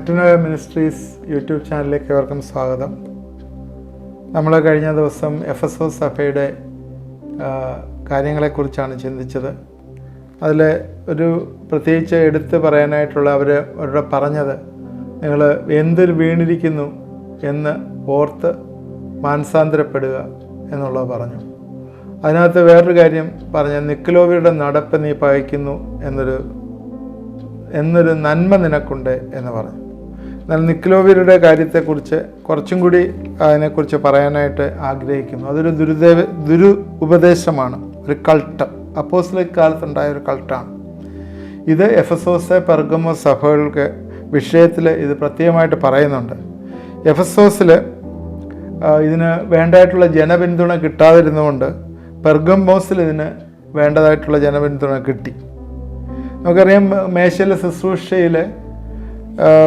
Metanoia ministries YouTube ചാനലിലേക്ക് ഏവർക്കും സ്വാഗതം. നമ്മൾ കഴിഞ്ഞ ദിവസം എഫെസോസ് സഭയുടെ കാര്യങ്ങളെക്കുറിച്ചാണ് ചിന്തിച്ചത്. അതിൽ ഒരു പ്രത്യേകിച്ച് എടുത്ത് പറയാനായിട്ടുള്ള അവരുടെ പറഞ്ഞത്, നിങ്ങൾ എന്തിൽ വീണിരിക്കുന്നു എന്ന് ഓർത്ത് മാനസാന്തരപ്പെടുക എന്നുള്ളത് പറഞ്ഞു. അതിനകത്ത് വേറൊരു കാര്യം പറഞ്ഞ, നിക്കലോവിയുടെ നടപ്പ് നീ പകയ്ക്കുന്നു എന്നൊരു നന്മ നിനക്കുണ്ട് എന്ന് പറഞ്ഞു. എന്നാൽ നിക്കലോവിയരുടെ കാര്യത്തെക്കുറിച്ച് കുറച്ചും കൂടി അതിനെക്കുറിച്ച് പറയാനായിട്ട് ആഗ്രഹിക്കുന്നു. അതൊരു ഉപദേശമാണ്, ഒരു കൾട്ട്, അപ്പോസ്തലിക് കാലത്തുണ്ടായ ഒരു കൾട്ടാണ്. ഇത് എഫെസോസ്, പെർഗമോസ് സഭകൾക്ക് വിഷയത്തിൽ ഇത് പ്രത്യേകമായിട്ട് പറയുന്നുണ്ട്. എഫെസോസിൽ ഇതിന് വേണ്ടതായിട്ടുള്ള ജനപിന്തുണ കിട്ടാതിരുന്നുകൊണ്ട് പെർഗമോസിൽ ഇതിന് വേണ്ടതായിട്ടുള്ള ജനപിന്തുണ കിട്ടി. നമുക്കറിയാം, മേശയിലെ ശുശ്രൂഷയിൽ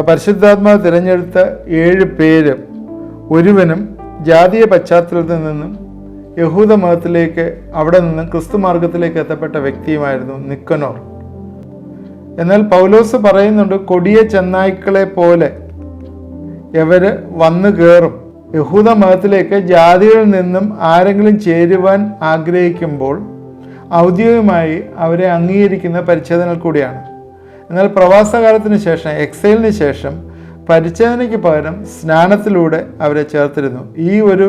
പരിശുദ്ധാത്മാവ് തിരഞ്ഞെടുത്ത 7 പേര് ഒരുവനും ജാതീയ പശ്ചാത്തലത്തിൽ നിന്നും യഹൂദ മതത്തിലേക്ക്, അവിടെ നിന്നും ക്രിസ്തു മാർഗത്തിലേക്ക് എത്തപ്പെട്ട വ്യക്തിയുമായിരുന്നു നിക്കനോർ. എന്നാൽ പൗലോസ് പറയുന്നുണ്ട്, കൊടിയ ചെന്നായ്ക്കളെ പോലെ ഇവർ വന്നു കയറും. യഹൂദ മതത്തിലേക്ക് ജാതികളിൽ നിന്നും ആരെങ്കിലും ചേരുവാൻ ആഗ്രഹിക്കുമ്പോൾ ഔദ്യോഗികമായി അവരെ അംഗീകരിക്കുന്ന പരിച്ഛേദനകൾ കൂടിയാണ്. എന്നാൽ പ്രവാസകാലത്തിന് ശേഷം, എക്സൈലിന് ശേഷം പരിച്ഛേദനയ്ക്ക് പകരം സ്നാനത്തിലൂടെ അവരെ ചേർത്തിരുന്നു. ഈ ഒരു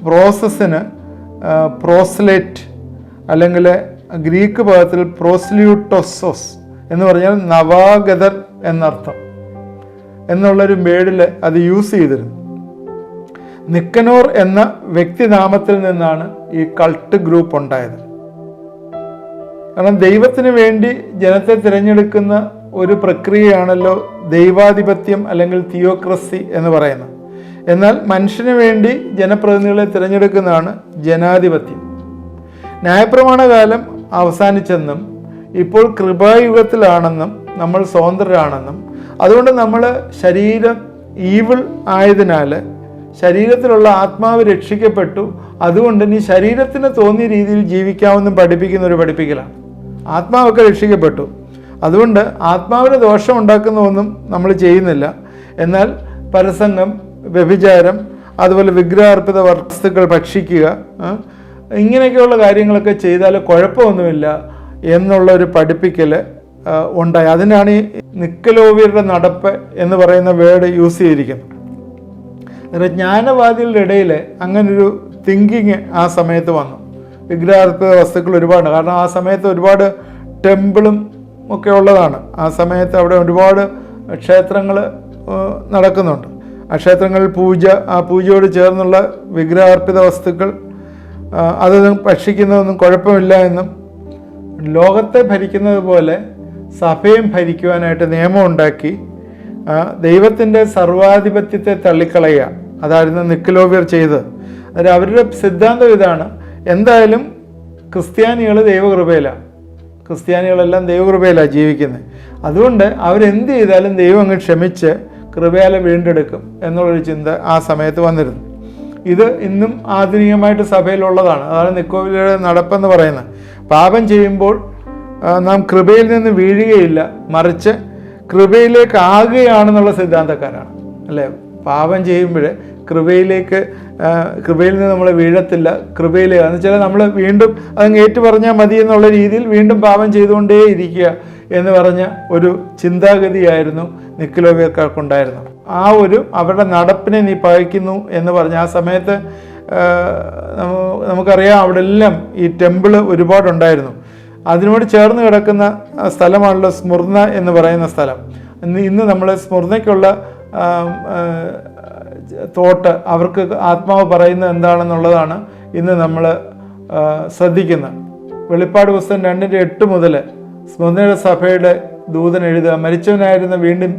പ്രോസസ്സിന് പ്രോസ്ലേറ്റ്, അല്ലെങ്കിൽ ഗ്രീക്ക് പദത്തിൽ പ്രോസ്ല്യൂട്ടോസോസ് എന്ന് പറഞ്ഞാൽ നവാഗതർ എന്നർത്ഥം എന്നുള്ളൊരു വേർഡിൽ അത് യൂസ് ചെയ്തിരുന്നു. നിക്കനോർ എന്ന വ്യക്തിനാമത്തിൽ നിന്നാണ് ഈ കൾട്ട് ഗ്രൂപ്പ് ഉണ്ടായത്. കാരണം ദൈവത്തിന് വേണ്ടി ജനത്തെ തിരഞ്ഞെടുക്കുന്ന ഒരു പ്രക്രിയയാണല്ലോ ദൈവാധിപത്യം അല്ലെങ്കിൽ തിയോക്രസി എന്ന് പറയുന്നത്. എന്നാൽ മനുഷ്യന് വേണ്ടി ജനപ്രതിനിധികളെ തിരഞ്ഞെടുക്കുന്നതാണ് ജനാധിപത്യം. ന്യായപ്രമാണ കാലം അവസാനിച്ചെന്നും ഇപ്പോൾ കൃപായുഗത്തിലാണെന്നും നമ്മൾ സ്വതന്ത്രരാണെന്നും അതുകൊണ്ട് നമ്മൾ ശരീരം ഈവിൾ ആയതിനാൽ ശരീരത്തിലുള്ള ആത്മാവ് രക്ഷിക്കപ്പെട്ടു, അതുകൊണ്ട് ഇനി ശരീരത്തിന് തോന്നിയ രീതിയിൽ ജീവിക്കാമെന്നും പഠിപ്പിക്കുന്ന ഒരു പഠിപ്പിക്കലാണ്. ആത്മാവൊക്കെ രക്ഷിക്കപ്പെട്ടു, അതുകൊണ്ട് ആത്മാവിന് ദോഷം ഉണ്ടാക്കുന്ന ഒന്നും നമ്മൾ ചെയ്യുന്നില്ല. എന്നാൽ പരസംഗം, വ്യഭിചാരം, അതുപോലെ വിഗ്രഹാർപ്പിത വസ്തുക്കൾ ഭക്ഷിക്കുക, ഇങ്ങനെയൊക്കെയുള്ള കാര്യങ്ങളൊക്കെ ചെയ്താൽ കുഴപ്പമൊന്നുമില്ല എന്നുള്ളൊരു പഠിപ്പിക്കൽ ഉണ്ടായി. അതിനാണ് ഈ നിക്കലോവിയരുടെ നടപ്പ് എന്ന് പറയുന്ന വേർഡ് യൂസ് ചെയ്തിരിക്കുന്നത്. ജ്ഞാനവാദികളുടെ ഇടയിൽ അങ്ങനൊരു തിങ്കിങ് ആ സമയത്ത് വന്നു. വിഗ്രഹാർപ്പിത വസ്തുക്കൾ ഒരുപാട്, കാരണം ആ സമയത്ത് ഒരുപാട് ടെമ്പിളും ഒക്കെ ഉള്ളതാണ്. ആ സമയത്ത് അവിടെ ഒരുപാട് ക്ഷേത്രങ്ങൾ നടക്കുന്നുണ്ട്. ആ ക്ഷേത്രങ്ങളിൽ പൂജ, ആ പൂജയോട് ചേർന്നുള്ള വിഗ്രഹാർപ്പിത വസ്തുക്കൾ അതൊന്നും ഭക്ഷിക്കുന്നതൊന്നും കുഴപ്പമില്ല എന്നും, ലോകത്തെ ഭരിക്കുന്നത് പോലെ സഭയും ഭരിക്കുവാനായിട്ട് നിയമം ഉണ്ടാക്കി ദൈവത്തിൻ്റെ സർവാധിപത്യത്തെ തള്ളിക്കളയുക. അതായിരുന്നു നിക്കലോവിയർ ചെയ്തത്. അതായത് അവരുടെ സിദ്ധാന്തം ഇതാണ്, എന്തായാലും ക്രിസ്ത്യാനികൾ ദൈവകൃപയിലാണ്, ക്രിസ്ത്യാനികളെല്ലാം ദൈവകൃപയിലാണ് ജീവിക്കുന്നത്, അതുകൊണ്ട് അവരെന്ത് ചെയ്താലും ദൈവം അങ്ങ് ക്ഷമിച്ച് കൃപയാലെ വീണ്ടെടുക്കും എന്നുള്ളൊരു ചിന്ത ആ സമയത്ത് വന്നിരുന്നു. ഇത് ഇന്നും ആധുനികമായിട്ട് സഭയിലുള്ളതാണ്. അതാണ് നിക്കലോവിയരുടെ നടപ്പെന്ന് പറയുന്നത്. പാപം ചെയ്യുമ്പോൾ നാം കൃപയിൽ നിന്ന് വീഴുകയില്ല, മറിച്ച് കൃപയിലേക്ക് ആകുകയാണെന്നുള്ള സിദ്ധാന്തക്കാരാണ്, അല്ലേ? പാപം ചെയ്യുമ്പോൾ കൃപയിൽ നിന്ന് നമ്മൾ വീഴത്തില്ല, കൃപയിലേക്ക് എന്ന് വെച്ചാൽ നമ്മൾ വീണ്ടും അതങ്ങ് ഏറ്റു പറഞ്ഞാൽ മതി എന്നുള്ള രീതിയിൽ വീണ്ടും പാപം ചെയ്തുകൊണ്ടേ ഇരിക്കുക എന്ന് പറഞ്ഞ ഒരു ചിന്താഗതിയായിരുന്നു നിക്കലോവിയർക്കാർക്കുണ്ടായിരുന്നത്. അവരുടെ നടപ്പിനെ നീ പകയ്ക്കുന്നു എന്ന് പറഞ്ഞ ആ സമയത്ത് നമുക്കറിയാം, അവിടെ എല്ലാം ഈ ടെമ്പിള് ഒരുപാടുണ്ടായിരുന്നു. അതിനോട് ചേർന്ന് കിടക്കുന്ന സ്ഥലമാണല്ലോ സ്മുർന എന്ന് പറയുന്ന സ്ഥലം. ഇന്ന് നമ്മൾ സ്മുർനയ്ക്കുള്ള തോട്ട്, അവർക്ക് ആത്മാവ് പറയുന്നത് എന്താണെന്നുള്ളതാണ് ഇന്ന് നമ്മൾ ശ്രദ്ധിക്കുന്നത്. വെളിപ്പാട് പുസ്തകം 2:8 മുതൽ സ്മുർനയുടെ സഭയുടെ ദൂതൻ എഴുതുക, മരിച്ചവനായിരുന്ന വീണ്ടും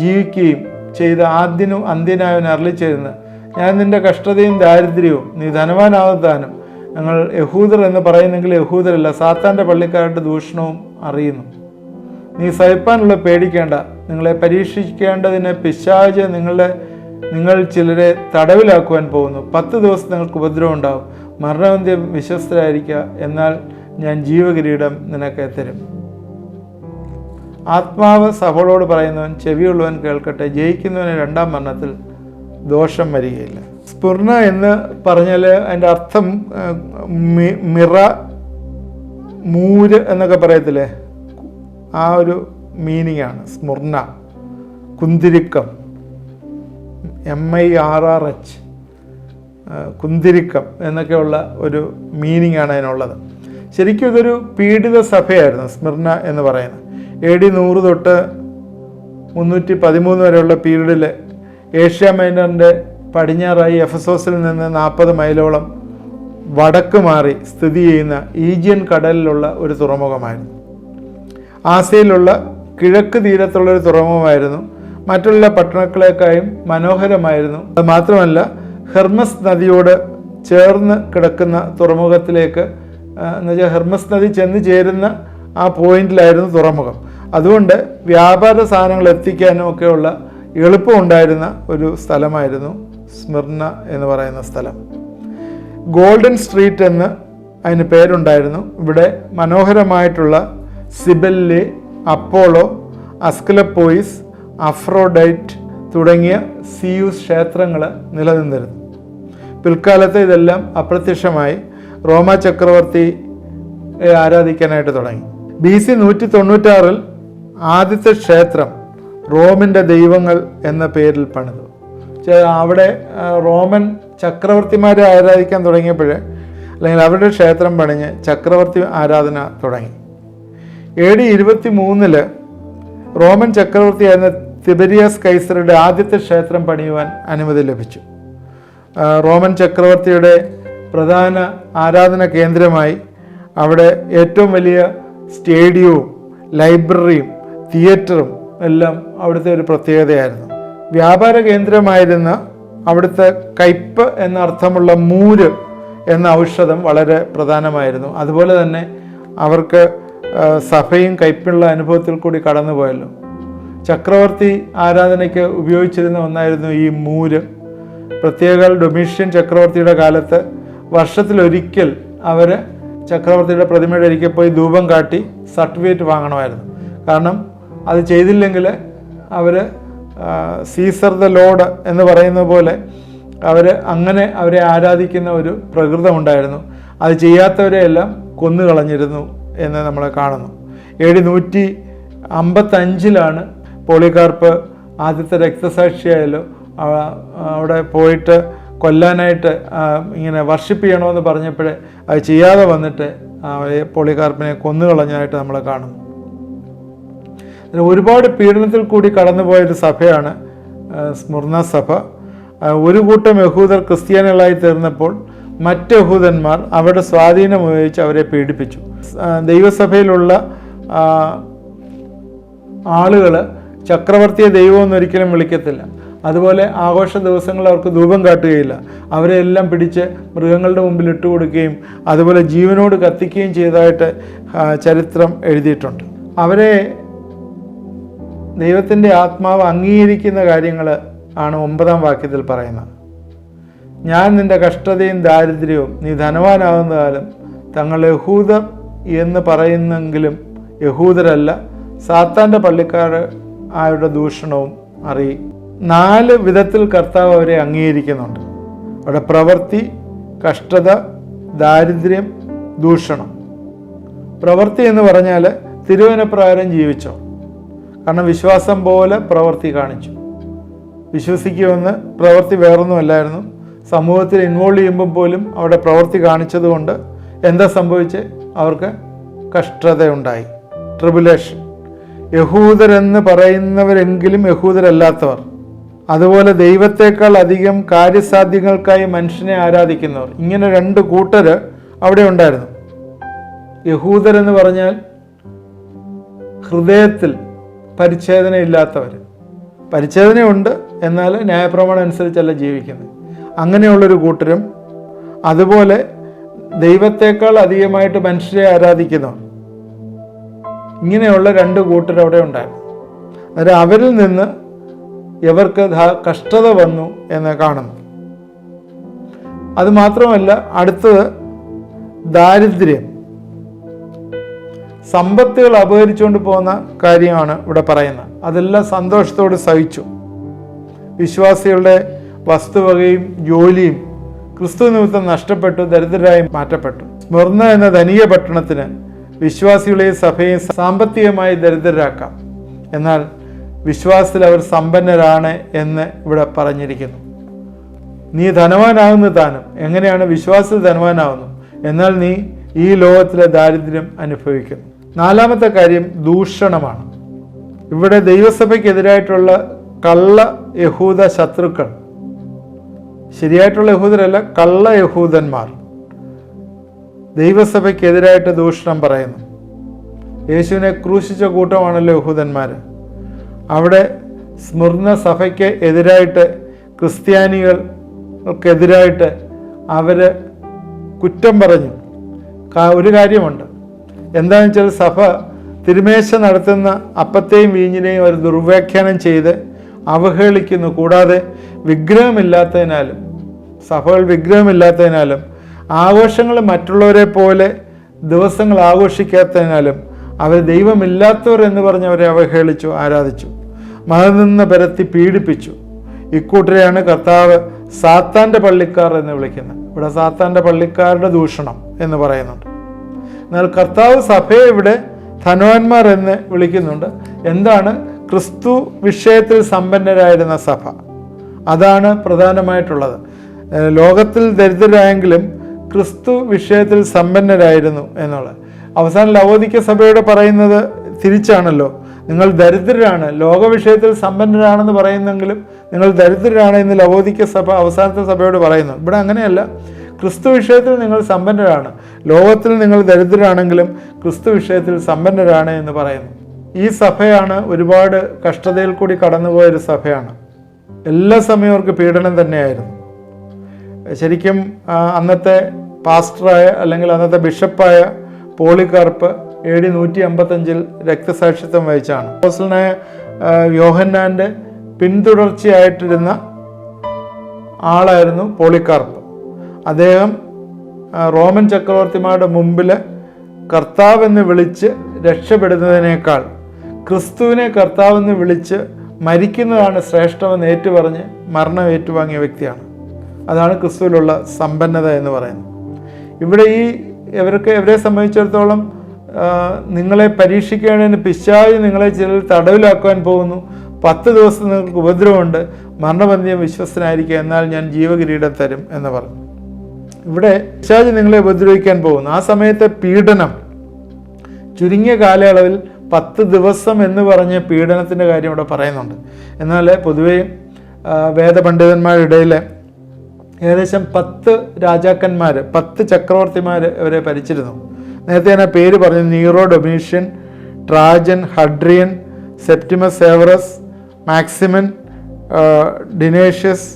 ജീവിക്കുകയും ചെയ്ത ആദ്യനും അന്ത്യനായവൻ അരുളിച്ചെയ്യുന്നു, ഞാൻ നിന്റെ കഷ്ടതയും ദാരിദ്ര്യവും നീ ധനവാനാകുത്താനും ഞങ്ങൾ യഹൂദർ എന്ന് പറയുന്നെങ്കിൽ യഹൂദരല്ല, സാത്താൻ്റെ പള്ളിക്കാരുടെ ദൂഷണവും അറിയുന്നു. നീ സഹിപ്പാനുള്ള പേടിക്കേണ്ട, നിങ്ങളെ പരീക്ഷിക്കേണ്ടതിന് പിശാച് നിങ്ങൾ ചിലരെ തടവിലാക്കുവാൻ പോകുന്നു. 10 ദിവസം നിങ്ങൾക്ക് ഉപദ്രവം ഉണ്ടാകും, മരണവന്ധ്യം വിശ്വസ്തരായിരിക്കുക, എന്നാൽ ഞാൻ ജീവകിരീടം നിനക്ക് തരും. ആത്മാവ് സഭകളോട് പറയുന്നവൻ ചെവിയുള്ളവൻ കേൾക്കട്ടെ, ജയിക്കുന്നവന് രണ്ടാം മരണത്തിൽ ദോഷം വരികയില്ല. സ്മുർണ എന്ന് പറഞ്ഞാൽ അതിൻ്റെ അർത്ഥം മിറ, മൂര് എന്നൊക്കെ പറയത്തില്ലേ, ആ ഒരു മീനിങ് ആണ് സ്മുർണ. കുന്തിരിക്കം, MIRRH, കുന്തിരിക്കം എന്നൊക്കെയുള്ള ഒരു മീനിങ് ആണ് അതിനുള്ളത്. ശരിക്കും ഇതൊരു പീഡിത സഭയായിരുന്നു സ്മിർന എന്ന് പറയുന്നത്. AD 100 തൊട്ട് 313 വരെയുള്ള പീരീഡിൽ ഏഷ്യ മൈനറിൻ്റെ പടിഞ്ഞാറായി എഫസോസിൽ നിന്ന് 40 മൈലോളം വടക്ക് മാറി സ്ഥിതി ചെയ്യുന്ന ഈജിയൻ കടലിലുള്ള ഒരു തുറമുഖമായിരുന്നു. ആസിയയിലുള്ള കിഴക്ക് തീരത്തുള്ളൊരു തുറമുഖമായിരുന്നു. മറ്റുള്ള പട്ടണങ്ങളെക്കാളും മനോഹരമായിരുന്നു. അത് മാത്രമല്ല ഹെർമസ് നദിയോട് ചേർന്ന് കിടക്കുന്ന തുറമുഖത്തിലേക്ക്, എന്നുവെച്ചാൽ ഹെർമസ് നദി ചെന്ന് ചേരുന്ന ആ പോയിന്റിലായിരുന്നു തുറമുഖം. അതുകൊണ്ട് വ്യാപാര സാധനങ്ങൾ എത്തിക്കാനും ഒക്കെയുള്ള എളുപ്പമുണ്ടായിരുന്ന ഒരു സ്ഥലമായിരുന്നു സ്മിർന എന്ന് പറയുന്ന സ്ഥലം. ഗോൾഡൻ സ്ട്രീറ്റ് എന്ന് അതിന് പേരുണ്ടായിരുന്നു. ഇവിടെ മനോഹരമായിട്ടുള്ള സിബെല്ലെ, അപ്പോളോ, അസ്കലപ്പോയിസ്, അഫ്രോഡൈറ്റ് തുടങ്ങിയ സിയൂസ് ക്ഷേത്രങ്ങൾ നിലനിന്നിരുന്നു. പിൽക്കാലത്ത് ഇതെല്ലാം അപ്രത്യക്ഷമായി റോമ ചക്രവർത്തി ആരാധിക്കാനായിട്ട് തുടങ്ങി. BC 196 ആദ്യത്തെ ക്ഷേത്രം റോമിൻ്റെ ദൈവങ്ങൾ എന്ന പേരിൽ പണിതു. അവിടെ റോമൻ ചക്രവർത്തിമാരെ ആരാധിക്കാൻ തുടങ്ങിയപ്പോഴേ, അല്ലെങ്കിൽ അവരുടെ ക്ഷേത്രം പണിഞ്ഞ് ചക്രവർത്തി ആരാധന തുടങ്ങി. AD 23 റോമൻ ചക്രവർത്തിയായിരുന്ന തിബരിയസ് കൈസറുടെ ആദ്യത്തെ ക്ഷേത്രം പണിയുവാൻ അനുമതി ലഭിച്ചു. റോമൻ ചക്രവർത്തിയുടെ പ്രധാന ആരാധന കേന്ദ്രമായി അവിടെ ഏറ്റവും വലിയ സ്റ്റേഡിയവും ലൈബ്രറിയും തിയേറ്ററും എല്ലാം അവിടുത്തെ ഒരു പ്രത്യേകതയായിരുന്നു. വ്യാപാര കേന്ദ്രമായിരുന്ന അവിടുത്തെ കയ്പ് എന്ന അർത്ഥമുള്ള മൂര് എന്ന ഔഷധം വളരെ പ്രധാനമായിരുന്നു. അതുപോലെ തന്നെ അവർക്ക് സഭയും കയ്പുള്ള അനുഭവത്തിൽ കൂടി കടന്നുപോയല്ലോ. ചക്രവർത്തി ആരാധനയ്ക്ക് ഉപയോഗിച്ചിരുന്ന ഒന്നായിരുന്നു ഈ മൂര്. പ്രത്യേക ഡൊമീഷ്യൻ ചക്രവർത്തിയുടെ കാലത്ത് വർഷത്തിലൊരിക്കൽ അവർ ചക്രവർത്തിയുടെ പ്രതിമയുടെ ഒരിക്കൽ പോയി ധൂപം കാട്ടി സർട്ടിഫിക്കറ്റ് വാങ്ങണമായിരുന്നു. കാരണം അത് ചെയ്തില്ലെങ്കിൽ അവർ സീസർ ദ ലോഡ് എന്ന് പറയുന്ന പോലെ അവരെ ആരാധിക്കുന്ന ഒരു പ്രകൃതമുണ്ടായിരുന്നു. അത് ചെയ്യാത്തവരെയെല്ലാം കൊന്നുകളഞ്ഞിരുന്നു എന്ന് നമ്മൾ കാണുന്നു. AD 155 പോളികാർപ്പ് ആദ്യത്തെ രക്തസാക്ഷിയായല്ലോ. അവിടെ പോയിട്ട് കൊല്ലാനായിട്ട് ഇങ്ങനെ വർഷിപ്പ് ചെയ്യണമെന്ന് പറഞ്ഞപ്പോഴേ അത് ചെയ്യാതെ വന്നിട്ട് പോളികാർപ്പിനെ കൊന്നുകളഞ്ഞതായിട്ട് നമ്മൾ കാണുന്നു. ഒരുപാട് പീഡനത്തിൽ കൂടി കടന്നുപോയൊരു സഭയാണ് സ്മുർന സഭ. ഒരു കൂട്ടം യഹൂദർ ക്രിസ്ത്യാനികളായി തീർന്നപ്പോൾ മറ്റ് യഹൂദന്മാർ അവരുടെ സ്വാധീനം ഉപയോഗിച്ച് അവരെ പീഡിപ്പിച്ചു. ദൈവസഭയിലുള്ള ആളുകൾ ചക്രവർത്തിയെ ദൈവമെന്ന് ഒരിക്കലും വിളിക്കത്തില്ല. അതുപോലെ ആഘോഷ ദിവസങ്ങളിൽ അവർക്ക് ധൂപം കാട്ടുകയില്ല. അവരെ എല്ലാം പിടിച്ച് മൃഗങ്ങളുടെ മുമ്പിൽ ഇട്ടുകൊടുക്കുകയും അതുപോലെ ജീവനോട് കത്തിക്കുകയും ചെയ്തതായിട്ട് ചരിത്രം എഴുതിയിട്ടുണ്ട്. അവരെ ദൈവത്തിൻ്റെ ആത്മാവ് അംഗീകരിക്കുന്ന കാര്യങ്ങൾ ആണ് 9-ാം വാക്യത്തിൽ പറയുന്നത്. ഞാൻ നിൻ്റെ കഷ്ടതയും ദാരിദ്ര്യവും നീ ധനവാനാകുന്ന കാലം തങ്ങൾ യഹൂദർ എന്ന് പറയുന്നെങ്കിലും യഹൂദരല്ല, സാത്താൻ്റെ പള്ളിക്കാർ ആരുടെ ദൂഷണവും അറിയും. 4 വിധത്തിൽ കർത്താവ് അവരെ അംഗീകരിക്കുന്നുണ്ട്. അവിടെ പ്രവൃത്തി, കഷ്ടത, ദാരിദ്ര്യം, ദൂഷണം. പ്രവൃത്തി എന്ന് പറഞ്ഞാൽ തിരുവചനപ്രകാരം ജീവിച്ചോ. കാരണം വിശ്വാസം പോലെ പ്രവൃത്തി കാണിച്ചു. വിശ്വസിക്കുമെന്ന് പ്രവൃത്തി വേറൊന്നുമല്ലായിരുന്നു. സമൂഹത്തിൽ ഇൻവോൾവ് ചെയ്യുമ്പോൾ പോലും അവിടെ പ്രവൃത്തി കാണിച്ചതുകൊണ്ട് എന്താ സംഭവിച്ച് അവർക്ക് കഷ്ടതയുണ്ടായി, ട്രിബുലേഷൻ. യഹൂദരെന്ന് പറയുന്നവരെങ്കിലും യഹൂദരല്ലാത്തവർ, അതുപോലെ ദൈവത്തെക്കാൾ അധികം കാര്യസാധ്യങ്ങൾക്കായി മനുഷ്യനെ ആരാധിക്കുന്നവർ, ഇങ്ങനെ 2 കൂട്ടർ അവിടെ ഉണ്ടായിരുന്നു. യഹൂദരെന്ന് പറഞ്ഞാൽ ഹൃദയത്തിൽ പരിച്ഛേദനയില്ലാത്തവർ. പരിച്ഛേദനയുണ്ട്, എന്നാൽ ന്യായപ്രമാണം അനുസരിച്ചല്ല ജീവിക്കുന്നത്. അങ്ങനെയുള്ളൊരു കൂട്ടരും അതുപോലെ ദൈവത്തെക്കാൾ അധികമായിട്ട് മനുഷ്യരെ ആരാധിക്കുന്നവർ, ഇങ്ങനെയുള്ള 2 കൂട്ടർ അവിടെ ഉണ്ടായിരുന്നു. അന്നേരം അവരിൽ നിന്ന് ഇവർക്ക് കഷ്ടത വന്നു എന്ന് കാണുന്നു. അതുമാത്രമല്ല, അടുത്തത് ദാരിദ്ര്യം. സമ്പത്തുകൾ അപഹരിച്ചുകൊണ്ട് പോകുന്ന കാര്യമാണ് ഇവിടെ പറയുന്നത്. അതെല്ലാം സന്തോഷത്തോട് സഹിച്ചു. വിശ്വാസികളുടെ വസ്തുവകയും ജോലിയും ക്രിസ്തു നിമിത്തം നഷ്ടപ്പെട്ടു, ദരിദ്രരായി മാറ്റപ്പെട്ടു. സ്മിർന എന്ന ധനിക പട്ടണത്തിന് വിശ്വാസികളെയും സഭയെയും സാമ്പത്തികമായി ദരിദ്രരാക്കാം, എന്നാൽ വിശ്വാസത്തിൽ അവർ സമ്പന്നരാണ് എന്ന് ഇവിടെ പറഞ്ഞിരിക്കുന്നു. നീ ധനവാനാകുന്നു താനും. എങ്ങനെയാണ്? വിശ്വാസത്തിൽ ധനവാനാവുന്നു, എന്നാൽ നീ ഈ ലോകത്തിലെ ദാരിദ്ര്യം അനുഭവിക്കുന്നു. നാലാമത്തെ കാര്യം ദൂഷണമാണ്. ഇവിടെ ദൈവസഭയ്ക്കെതിരായിട്ടുള്ള കള്ള യഹൂദ ശത്രുക്കൾ, ശരിയായിട്ടുള്ള യഹൂദരല്ല, കള്ള യഹൂദന്മാർ ദൈവസഭയ്ക്കെതിരായിട്ട് ദൂഷണം പറയുന്നു. യേശുവിനെ ക്രൂശിച്ച കൂട്ടമാണല്ലോ യഹൂദന്മാർ. അവിടെ സ്മിർന സഭയ്ക്ക് എതിരായിട്ട്, ക്രിസ്ത്യാനികൾക്കെതിരായിട്ട് അവർ കുറ്റം പറഞ്ഞു. ഒരു കാര്യമുണ്ട്, എന്താണെന്ന് വെച്ചാൽ സഭ തിരുമേശ നടത്തുന്ന അപ്പത്തെയും വീഞ്ഞിനെയും അവർ ദുർവ്യാഖ്യാനം ചെയ്ത് അവഹേളിക്കുന്നു. കൂടാതെ വിഗ്രഹമില്ലാത്തതിനാലും, സഭകൾ വിഗ്രഹമില്ലാത്തതിനാലും, ആഘോഷങ്ങൾ മറ്റുള്ളവരെ പോലെ ദിവസങ്ങൾ ആഘോഷിക്കാത്തതിനാലും അവർ ദൈവമില്ലാത്തവർ എന്ന് പറഞ്ഞ് അവരെ അവഹേളിച്ചു, ആരാധിച്ചു, മതം നിന്ന് പരത്തി പീഡിപ്പിച്ചു. ഇക്കൂട്ടരെയാണ് കർത്താവ് സാത്താൻ്റെ പള്ളിക്കാർ എന്ന് വിളിക്കുന്നത്. ഇവിടെ സാത്താൻ്റെ പള്ളിക്കാരുടെ ദൂഷണം എന്ന് പറയുന്നുണ്ട്. എന്നാൽ കർത്താവ് സഭയെ ഇവിടെ ധനവാന്മാർ എന്ന് വിളിക്കുന്നുണ്ട്. എന്താണ്? ക്രിസ്തു വിഷയത്തിൽ സമ്പന്നരായിരുന്ന സഭ, അതാണ് പ്രധാനമായിട്ടുള്ളത്. ലോകത്തിൽ ദരിദ്രരായെങ്കിലും ക്രിസ്തു വിഷയത്തിൽ സമ്പന്നരായിരുന്നു എന്നുള്ളത്. അവസാനം ലവോദിക്ക സഭയോട് പറയുന്നത് തിരിച്ചാണല്ലോ, നിങ്ങൾ ദരിദ്രരാണ്, ലോകവിഷയത്തിൽ സമ്പന്നരാണെന്ന് പറയുന്നെങ്കിലും നിങ്ങൾ ദരിദ്രരാണ് എന്ന് ലവോദിക്ക സഭ അവസാനത്തെ സഭയോട് പറയുന്നു. ഇവിടെ അങ്ങനെയല്ല, ക്രിസ്തു വിഷയത്തിൽ നിങ്ങൾ സമ്പന്നരാണ്, ലോകത്തിൽ നിങ്ങൾ ദരിദ്രരാണെങ്കിലും ക്രിസ്തു വിഷയത്തിൽ സമ്പന്നരാണ് എന്ന് പറയുന്നു. ഈ സഭയാണ് ഒരുപാട് കഷ്ടതയിൽ കൂടി കടന്നുപോയൊരു സഭയാണ്. എല്ലാ സമയവും അവർക്ക് പീഡനം തന്നെയായിരുന്നു. ശരിക്കും അന്നത്തെ പാസ്റ്ററായ അല്ലെങ്കിൽ അന്നത്തെ ബിഷപ്പായ പോളികാർപ്പ് AD 155 രക്തസാക്ഷിത്വം വഹിച്ചാണ്. അപ്പോസ്തലനായ യോഹന്നാൻ്റെ പിന്തുടർച്ചയായിട്ടിരുന്ന ആളായിരുന്നു പോളികാർപ്പ്. അദ്ദേഹം റോമൻ ചക്രവർത്തിമാരുടെ മുമ്പിൽ കർത്താവെന്ന് വിളിച്ച് രക്ഷപ്പെടുന്നതിനേക്കാൾ ക്രിസ്തുവിനെ കർത്താവെന്ന് വിളിച്ച് മരിക്കുന്നതാണ് ശ്രേഷ്ഠമെന്ന് ഏറ്റുപറഞ്ഞ് മരണം ഏറ്റുവാങ്ങിയ വ്യക്തിയാണ്. അതാണ് ക്രിസ്തുവിലുള്ള സമ്പന്നത എന്ന് പറയുന്നത്. ഇവിടെ ഇവരെ സംബന്ധിച്ചിടത്തോളം നിങ്ങളെ പരീക്ഷിക്കേണ്ടതിന് പിശാച് നിങ്ങളെ ചിലർ തടവിലാക്കുവാൻ പോകുന്നു, 10 ദിവസം നിങ്ങൾക്ക് ഉപദ്രവമുണ്ട്, മരണബന്ധിയം വിശ്വസ്തനായിരിക്കുക, എന്നാൽ ഞാൻ ജീവകിരീടം തരും എന്ന് പറഞ്ഞു. ഇവിടെ പിശാച് നിങ്ങളെ ഉപദ്രവിക്കാൻ പോകുന്നു. ആ സമയത്തെ പീഡനം ചുരുങ്ങിയ കാലയളവിൽ 10 ദിവസം എന്ന് പറഞ്ഞ് പീഡനത്തിൻ്റെ കാര്യം ഇവിടെ പറയുന്നുണ്ട്. എന്നാൽ പൊതുവേ വേദപണ്ഡിതന്മാരുടെ ഇടയിൽ ഏകദേശം 10 രാജാക്കന്മാർ, 10 ചക്രവർത്തിമാർ ഇവരെ ഭരിച്ചിരുന്നു. നേരത്തെ ഞാൻ പേര് പറഞ്ഞു: Nero, Domitian, Trajan, Hadrian, Septimius Severus, Maximin, ഡിനേഷ്യസ്,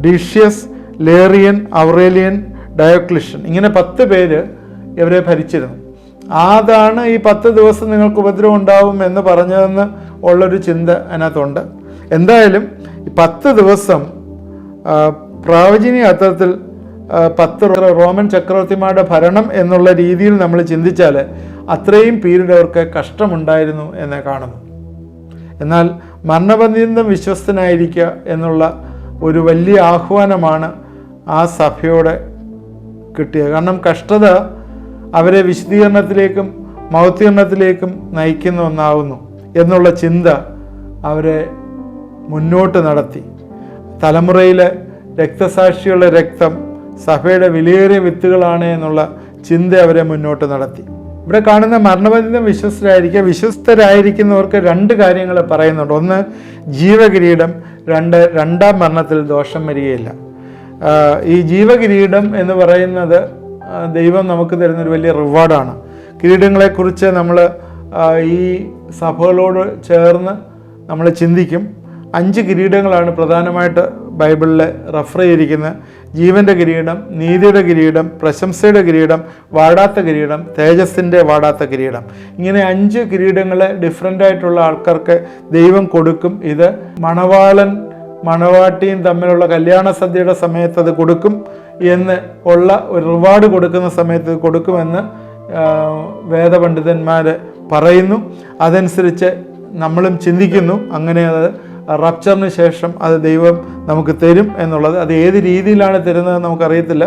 ഡിഷ്യസ്, ലേറിയൻ, ഔറേലിയൻ, ഡയോക്ലിഷ്യൻ, ഇങ്ങനെ 10 പേര് ഇവരെ ഭരിച്ചിരുന്നു. അതാണ് ഈ 10 ദിവസം നിങ്ങൾക്ക് ഉപദ്രവം ഉണ്ടാവും എന്ന് പറഞ്ഞതെന്ന് ഉള്ളൊരു ചിന്ത അതിനകത്തുണ്ട്. എന്തായാലും ഈ 10 ദിവസം പ്രവചനീയ അർത്ഥത്തിൽ 10 റോമൻ ചക്രവർത്തിമാരുടെ ഭരണം എന്നുള്ള രീതിയിൽ നമ്മൾ ചിന്തിച്ചാൽ അത്രയും പീരീഡ് അവർക്ക് കഷ്ടമുണ്ടായിരുന്നു എന്ന് കാണുന്നു. എന്നാൽ മരണപര്യന്തം വിശ്വസ്തനായിരിക്കുക എന്നുള്ള ഒരു വലിയ ആഹ്വാനമാണ് ആ സഭയോടെ കിട്ടിയത്. കാരണം കഷ്ടത അവരെ വിശുദ്ധീകരണത്തിലേക്കും മൗത്വീകരണത്തിലേക്കും നയിക്കുന്ന ഒന്നാകുന്നു എന്നുള്ള ചിന്ത അവരെ മുന്നോട്ട് നടത്തി. തലമുറയിലെ രക്തസാക്ഷികളുടെ രക്തം സഭയുടെ വിലയേറിയ വിത്തുകളാണ് എന്നുള്ള ചിന്ത അവരെ മുന്നോട്ട് നടത്തി. ഇവിടെ കാണുന്ന മരണപര്യന്തം വിശ്വസ്തരായിരിക്കുന്നവർക്ക് 2 കാര്യങ്ങൾ പറയുന്നുണ്ട്. ഒന്ന്, ജീവകിരീടം. 2, രണ്ടാം മരണത്തിൽ ദോഷം വരികയില്ല. ഈ ജീവകിരീടം എന്ന് പറയുന്നത് ദൈവം നമുക്ക് തരുന്നൊരു വലിയ റിവാർഡാണ്. കിരീടങ്ങളെക്കുറിച്ച് നമ്മൾ ഈ സഭകളോട് ചേർന്ന് നമ്മൾ ചിന്തിക്കും. 5 കിരീടങ്ങളാണ് പ്രധാനമായിട്ട് ബൈബിളിൽ റെഫർ ചെയ്തിരിക്കുന്നത്. ജീവൻ്റെ കിരീടം, നീതിയുടെ കിരീടം, പ്രശംസയുടെ കിരീടം, വാടാത്ത കിരീടം, തേജസ്സിൻ്റെ വാടാത്ത കിരീടം. ഇങ്ങനെ 5 കിരീടങ്ങൾ ഡിഫറൻ്റ് ആയിട്ടുള്ള ആൾക്കാർക്ക് ദൈവം കൊടുക്കും. ഇത് മണവാളൻ മണവാട്ടിയും തമ്മിലുള്ള കല്യാണ സദ്യയുടെ സമയത്ത് അത് കൊടുക്കും എന്ന് ഉള്ള ഒരു റിവാർഡ് കൊടുക്കുന്ന സമയത്ത് കൊടുക്കുമെന്ന് വേദപണ്ഡിതന്മാർ പറയുന്നു. അതനുസരിച്ച് നമ്മളും ചിന്തിക്കുന്നു. അങ്ങനെ അത് റപ്ചറിന് ശേഷം അത് ദൈവം നമുക്ക് തരും എന്നുള്ളത്. അത് ഏത് രീതിയിലാണ് തരുന്നത് നമുക്കറിയത്തില്ല.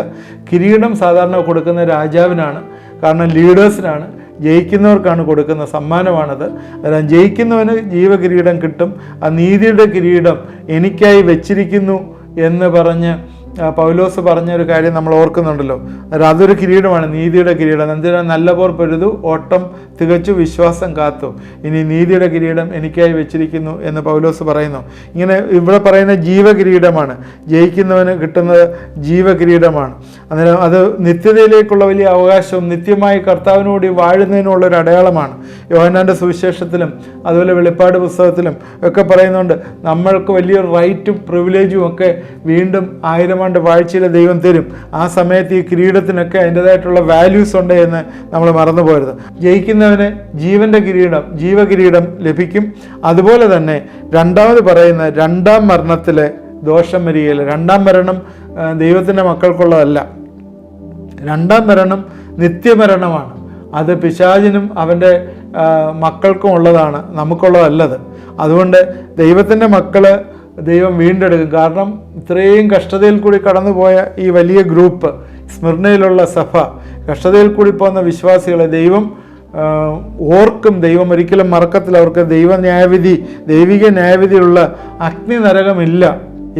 കിരീടം സാധാരണ കൊടുക്കുന്ന രാജാവിനാണ്, കാരണം ലീഡേഴ്സിനാണ്, ജയിക്കുന്നവർക്കാണ് കൊടുക്കുന്ന സമ്മാനമാണത്. അതായത് ജയിക്കുന്നവന് ജീവകിരീടം കിട്ടും. ആ നീതിയുടെ കിരീടം എനിക്കായി വെച്ചിരിക്കുന്നു എന്ന് പറഞ്ഞ് പൗലോസ് പറഞ്ഞൊരു കാര്യം നമ്മൾ ഓർക്കുന്നുണ്ടല്ലോ. അതൊരു കിരീടമാണ്, നീതിയുടെ കിരീടം. എന്തിനാണ്? നല്ല പോർ പൊരുതു, ഓട്ടം തികച്ചു, വിശ്വാസം കാത്തു, ഇനി നീതിയുടെ കിരീടം എനിക്കായി വെച്ചിരിക്കുന്നു എന്ന് പൗലോസ് പറയുന്നു. ഇങ്ങനെ ഇവിടെ പറയുന്ന ജീവകിരീടമാണ്, ജയിക്കുന്നവന് കിട്ടുന്നത് ജീവകിരീടമാണ്. അന്നേരം അത് നിത്യതയിലേക്കുള്ള വലിയ അവകാശവും നിത്യമായി കർത്താവിനോട് വാഴുന്നതിനുള്ളൊരു അടയാളമാണ്. യോഹന്നാൻ്റെ സുവിശേഷത്തിലും അതുപോലെ വെളിപ്പാട് പുസ്തകത്തിലും ഒക്കെ പറയുന്നുണ്ട്, നമ്മൾക്ക് വലിയൊരു റൈറ്റും പ്രിവിലേജും ഒക്കെ വീണ്ടും 1000 ആണ്ട് വാഴ്ചയിലെ ദൈവം തരും. ആ സമയത്ത് ഈ കിരീടത്തിനൊക്കെ അതിൻ്റെതായിട്ടുള്ള വാല്യൂസ് ഉണ്ട് എന്ന് നമ്മൾ മറന്നു പോകരുത്. ജയിക്കുന്നവന് ജീവൻ്റെ കിരീടം, ജീവകിരീടം ലഭിക്കും. അതുപോലെ തന്നെ രണ്ടാമത് പറയുന്ന രണ്ടാം മരണത്തിലെ ദോഷം വരികയില്ല. രണ്ടാം മരണം ദൈവത്തിൻ്റെ മക്കൾക്കുള്ളതല്ല. രണ്ടാം മരണം നിത്യമരണമാണ്. അത് പിശാചിനും അവൻ്റെ മക്കൾക്കും ഉള്ളതാണ്, നമുക്കുള്ളതല്ലത്. അതുകൊണ്ട് ദൈവത്തിൻ്റെ മക്കള് ദൈവം വീണ്ടെടുക്കും. കാരണം ഇത്രയും കഷ്ടതയിൽ കൂടി കടന്നുപോയ ഈ വലിയ ഗ്രൂപ്പ്, സ്മിർനയിലുള്ള സഭ, കഷ്ടതയിൽ കൂടി പോകുന്ന വിശ്വാസികളെ ദൈവം ഓർക്കും. ദൈവം ഒരിക്കലും മറക്കത്തില്ല. അവർക്ക് ദൈവിക ന്യായവിധിയുള്ള അഗ്നി നരകമില്ല,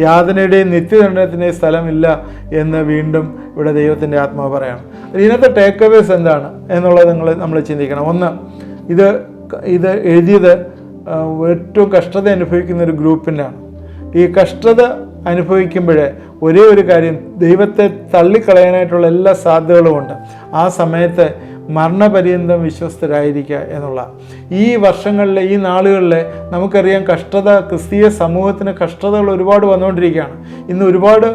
യാതനയുടെയും നിത്യദണ്ഡനത്തിൻ്റെയും സ്ഥലമില്ല എന്ന് വീണ്ടും ഇവിടെ ദൈവത്തിൻ്റെ ആത്മാവ് പറയണം. ഇതിനകത്തെ ടേക്ക് അവേസ് എന്താണ് എന്നുള്ളത് നമ്മൾ ചിന്തിക്കണം. ഒന്ന്, ഇത് എഴുതിയത് ഏറ്റവും കഷ്ടത അനുഭവിക്കുന്ന ഒരു ഗ്രൂപ്പിൻ്റാണ്. ഈ കഷ്ടത അനുഭവിക്കുമ്പോഴേ ഒരേ ഒരു കാര്യം, ദൈവത്തെ തള്ളിക്കളയാനായിട്ടുള്ള എല്ലാ സാധ്യതകളുമുണ്ട്. ആ സമയത്ത് മരണപര്യന്തം വിശ്വസ്തരായിരിക്കുക എന്നുള്ള ഈ വർഷങ്ങളിലെ, ഈ നാളുകളിലെ നമുക്കറിയാം കഷ്ടത, ക്രിസ്തീയ സമൂഹത്തിന് കഷ്ടതകൾ ഒരുപാട് വന്നുകൊണ്ടിരിക്കുകയാണ്. ഇന്ന് ഒരുപാട്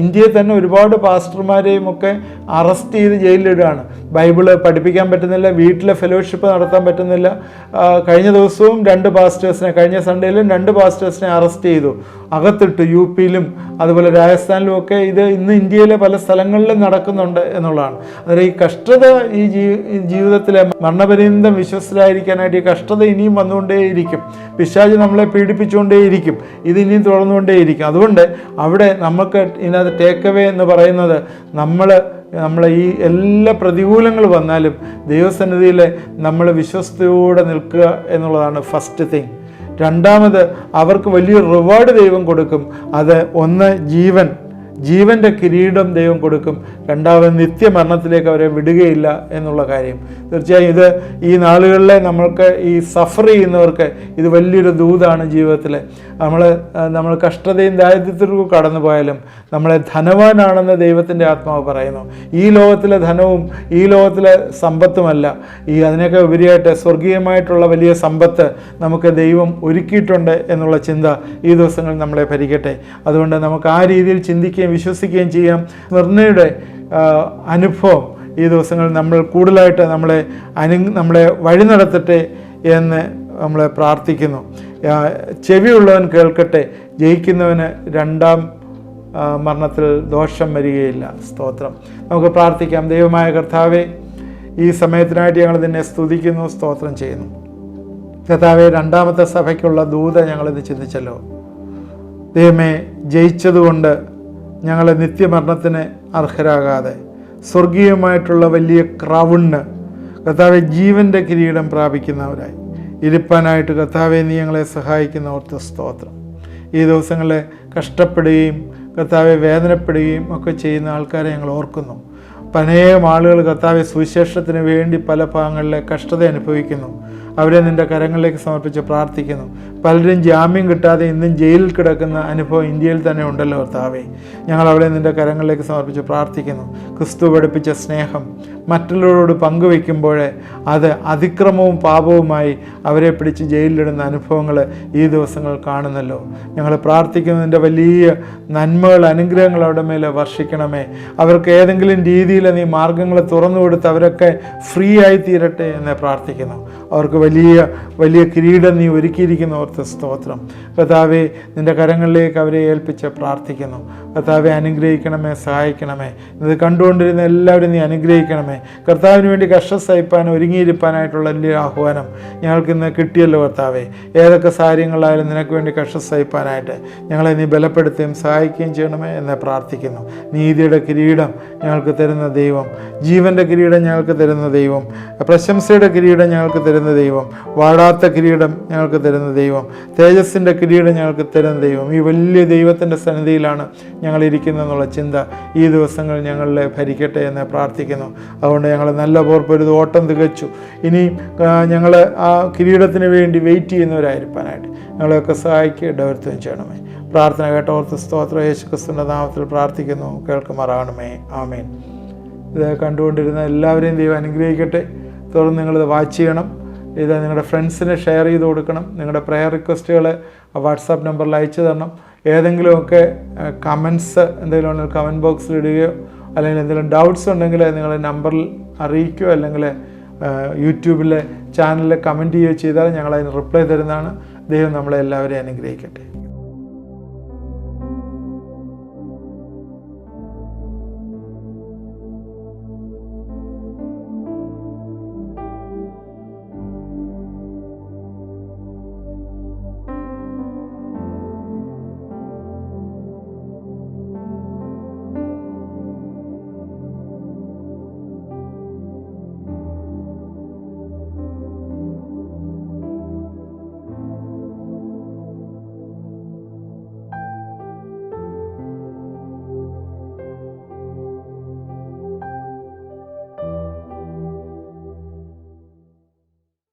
ഇന്ത്യയിൽ തന്നെ ഒരുപാട് പാസ്റ്റർമാരെയും ഒക്കെ അറസ്റ്റ് ചെയ്ത് ജയിലിലിടുകയാണ്. ബൈബിള് പഠിപ്പിക്കാൻ പറ്റുന്നില്ല, വീട്ടിലെ ഫെലോഷിപ്പ് നടത്താൻ പറ്റുന്നില്ല. കഴിഞ്ഞ ദിവസവും 2 പാസ്റ്റേഴ്സിനെ, കഴിഞ്ഞ സൺഡേയിലും 2 പാസ്റ്റേഴ്സിനെ അറസ്റ്റ് ചെയ്തു, അകത്തിട്ടു. യുപിയിലും അതുപോലെ രാജസ്ഥാനിലും ഒക്കെ ഇത് ഇന്ന് ഇന്ത്യയിലെ പല സ്ഥലങ്ങളിലും നടക്കുന്നുണ്ട് എന്നുള്ളതാണ്. അതായത് ഈ കഷ്ടത ഈ ജീവിതത്തിലെ മരണപര്യന്തം വിശ്വസ്തരായിരിക്കാനായിട്ട് ഈ കഷ്ടത ഇനിയും വന്നുകൊണ്ടേയിരിക്കും. പിശാച് നമ്മളെ പീഡിപ്പിച്ചുകൊണ്ടേയിരിക്കും. ഇത് ഇനിയും തുടർന്നുകൊണ്ടേയിരിക്കും. അതുകൊണ്ട് അവിടെ നമുക്ക് ഇതിനകത്ത് ടേക്ക് അവേ എന്ന് പറയുന്നത്, നമ്മളെ ഈ എല്ലാ പ്രതികൂലങ്ങൾ വന്നാലും ദൈവസന്നിധിയിൽ നമ്മൾ വിശ്വസ്തയോടെ നിൽക്കുക എന്നുള്ളതാണ് ഫസ്റ്റ് തിങ്. രണ്ടാമത്, അവർക്ക് വലിയൊരു റിവാർഡ് ദൈവം കൊടുക്കും. അത് ഒന്ന് ജീവൻ്റെ കിരീടം ദൈവം കൊടുക്കും. രണ്ടാമത്, നിത്യമരണത്തിലേക്ക് അവരെ വിടുകയില്ല എന്നുള്ള കാര്യം. തീർച്ചയായും ഈ നാളുകളിലെ നമ്മൾക്ക് ഈ സഫർ ചെയ്യുന്നവർക്ക് ഇത് വലിയൊരു ദൂതാണ്. ജീവിതത്തിൽ നമ്മൾ കഷ്ടതയും ദാരിദ്ര്യത്തിലും കടന്നു പോയാലും നമ്മളെ ധനവാനാണെന്ന് ദൈവത്തിൻ്റെ ആത്മാവ് പറയുന്നു. ഈ ലോകത്തിലെ ധനവും ഈ ലോകത്തിലെ സമ്പത്തുമല്ല, അതിനൊക്കെ ഉപരിയായിട്ട് സ്വർഗീയമായിട്ടുള്ള വലിയ സമ്പത്ത് നമുക്ക് ദൈവം ഒരുക്കിയിട്ടുണ്ട് എന്നുള്ള ചിന്ത ഈ ദിവസങ്ങളിൽ നമ്മളെ ഭരിക്കട്ടെ. അതുകൊണ്ട് നമുക്ക് ആ രീതിയിൽ ചിന്തിക്കുകയും വിശ്വസിക്കുകയും ചെയ്യാം. സ്മിർനയുടെ അനുഭവം ഈ ദിവസങ്ങളിൽ നമ്മൾ കൂടുതലായിട്ട് നമ്മളെ വഴി നടത്തട്ടെ എന്ന് നമ്മൾ പ്രാർത്ഥിക്കുന്നു. ചെവിയുള്ളവൻ കേൾക്കട്ടെ, ജയിക്കുന്നവന് രണ്ടാം മരണത്തിൽ ദോഷം വരികയില്ല. സ്തോത്രം. നമുക്ക് പ്രാർത്ഥിക്കാം. ദൈവമായ കർത്താവേ, ഈ സമയത്തിനായിട്ട് ഞങ്ങൾ നിന്നെ സ്തുതിക്കുന്നു, സ്തോത്രം ചെയ്യുന്നു. കർത്താവേ, രണ്ടാമത്തെ സഭയ്ക്കുള്ള ദൂത ഞങ്ങളിത് ചിന്തിച്ചല്ലോ. ദൈവമേ, ജയിച്ചതുകൊണ്ട് ഞങ്ങളെ നിത്യമരണത്തിന് അർഹരാകാതെ സ്വർഗീയമായിട്ടുള്ള വലിയ ക്രൗണിന് കർത്താവെ ജീവൻ്റെ കിരീടം പ്രാപിക്കുന്നവരായി ഇരിപ്പാനായിട്ട് കർത്താവെ നീ ഞങ്ങളെ സഹായിക്കുന്ന ഓർത്ത് സ്തോത്രം. ഈ ദിവസങ്ങളിൽ കഷ്ടപ്പെടുകയും കർത്താവെ വേദനപ്പെടുകയും ഒക്കെ ചെയ്യുന്ന ആൾക്കാരെ ഞങ്ങൾ ഓർക്കുന്നു. അനേകം ആളുകൾ കർത്താവെ സുവിശേഷത്തിന് വേണ്ടി പല ഭാഗങ്ങളിലെ കഷ്ടത അനുഭവിക്കുന്നു. അവരെ നിൻ്റെ കരങ്ങളിലേക്ക് സമർപ്പിച്ച് പ്രാർത്ഥിക്കുന്നു. പലരും ജാമ്യം കിട്ടാതെ ഇന്നും ജയിലിൽ കിടക്കുന്ന അനുഭവം ഇന്ത്യയിൽ തന്നെ ഉണ്ടല്ലോ കർത്താവേ. ഞങ്ങൾ അവരെ നിൻ്റെ കരങ്ങളിലേക്ക് സമർപ്പിച്ച് പ്രാർത്ഥിക്കുന്നു. ക്രിസ്തു പഠിപ്പിച്ച സ്നേഹം മറ്റുള്ളവരോട് പങ്കുവയ്ക്കുമ്പോഴേ അത് അതിക്രമവും പാപവുമായി അവരെ പിടിച്ച് ജയിലിലിടുന്ന അനുഭവങ്ങൾ ഈ ദിവസങ്ങൾ കാണുന്നല്ലോ. ഞങ്ങൾ പ്രാർത്ഥിക്കുന്നതിൻ്റെ വലിയ നന്മകൾ, അനുഗ്രഹങ്ങൾ അവരുടെ മേലെ വർഷിക്കണമേ. അവർക്ക് ഏതെങ്കിലും രീതിയിൽ നീ മാർഗങ്ങൾ തുറന്നു കൊടുത്ത് അവരൊക്കെ ഫ്രീ ആയി തീരട്ടെ എന്ന് പ്രാർത്ഥിക്കുന്നു. അവർക്ക് വലിയ വലിയ കിരീടം നീ ഒരുക്കിയിരിക്കുന്ന ഓർത്ത് സ്തോത്രം. കർത്താവേ, നിൻ്റെ കരങ്ങളിലേക്ക് അവരെ ഏൽപ്പിച്ച് പ്രാർത്ഥിക്കുന്നു. കർത്താവെ അനുഗ്രഹിക്കണമേ, സഹായിക്കണമേ. ഇത് കണ്ടുകൊണ്ടിരുന്ന എല്ലാവരും നീ അനുഗ്രഹിക്കണമേ. കർത്താവിന് വേണ്ടി കഷ്ടം സഹിപ്പാൻ ഒരുങ്ങിയിരിക്കാനായിട്ടുള്ള വലിയ ആഹ്വാനം ഞങ്ങൾക്കിന്ന് കിട്ടിയല്ലോ കർത്താവെ. ഏതൊക്കെ കാര്യങ്ങളായാലും നിനക്ക് വേണ്ടി കഷ്ടം സഹിപ്പാനായിട്ട് ഞങ്ങളെ നീ ബലപ്പെടുത്തുകയും സഹായിക്കുകയും ചെയ്യണമേ എന്ന് പ്രാർത്ഥിക്കുന്നു. നീതിയുടെ കിരീടം ഞങ്ങൾക്ക് തരുന്ന ദൈവം, ജീവൻ്റെ കിരീടം ഞങ്ങൾക്ക് തരുന്ന ദൈവം, പ്രശംസയുടെ കിരീടം ഞങ്ങൾക്ക് തരുന്ന ദൈവം, വാടാത്ത കിരീടം ഞങ്ങൾക്ക് തരുന്ന ദൈവം, തേജസ്സിൻ്റെ കിരീടം ഞങ്ങൾക്ക് തരുന്ന ദൈവം, ഈ വലിയ ദൈവത്തിൻ്റെ സന്നിധിയിലാണ് ഞങ്ങളിരിക്കുന്നതെന്നുള്ള ചിന്ത ഈ ദിവസങ്ങൾ ഞങ്ങളെ ഭരിക്കട്ടെ എന്ന് പ്രാർത്ഥിക്കുന്നു. അതുകൊണ്ട് ഞങ്ങൾ നല്ല പോർപ്പൊരു ഓട്ടം തികച്ചു. ഇനി ഞങ്ങൾ ആ കിരീടത്തിന് വേണ്ടി വെയിറ്റ് ചെയ്യുന്നവരായിരിക്കാനായിട്ട് ഞങ്ങളെയൊക്കെ സഹായിക്കുക, ഇടവരുത്തുകയും ചെയ്യണമേ. പ്രാർത്ഥന കേട്ടോർത്ത് സ്തോത്രം. യേശുക്രിസ്തുവിൻ്റെ നാമത്തിൽ പ്രാർത്ഥിക്കുന്നു, കേൾക്കുമാറാകണമേ. ആമേൻ. ഇത് കണ്ടുകൊണ്ടിരുന്ന എല്ലാവരെയും ദൈവം അനുഗ്രഹിക്കട്ടെ. തുടർന്ന് നിങ്ങളിത് വാച്ച് ചെയ്യണം. ഇത് നിങ്ങളുടെ ഫ്രണ്ട്സിന് ഷെയർ ചെയ്ത് കൊടുക്കണം. നിങ്ങളുടെ പ്രെയർ റിക്വസ്റ്റുകൾ വാട്സാപ്പ് നമ്പറിൽ അയച്ചു തരണം. ഏതെങ്കിലുമൊക്കെ കമൻസ് എന്തെങ്കിലും ഉണ്ടെങ്കിൽ കമൻറ്റ് ബോക്സിൽ ഇടുകയോ അല്ലെങ്കിൽ എന്തെങ്കിലും ഡൗട്ട്സ് ഉണ്ടെങ്കിൽ നിങ്ങൾ നമ്പറിൽ അറിയിക്കുകയോ അല്ലെങ്കിൽ യൂട്യൂബിലെ ചാനലിൽ കമൻറ്റ് ചെയ്യുകയോ ചെയ്താൽ ഞങ്ങളതിന് റിപ്ലൈ തരുന്നതാണ്. ദൈവം നമ്മളെ എല്ലാവരെയും അനുഗ്രഹിക്കട്ടെ.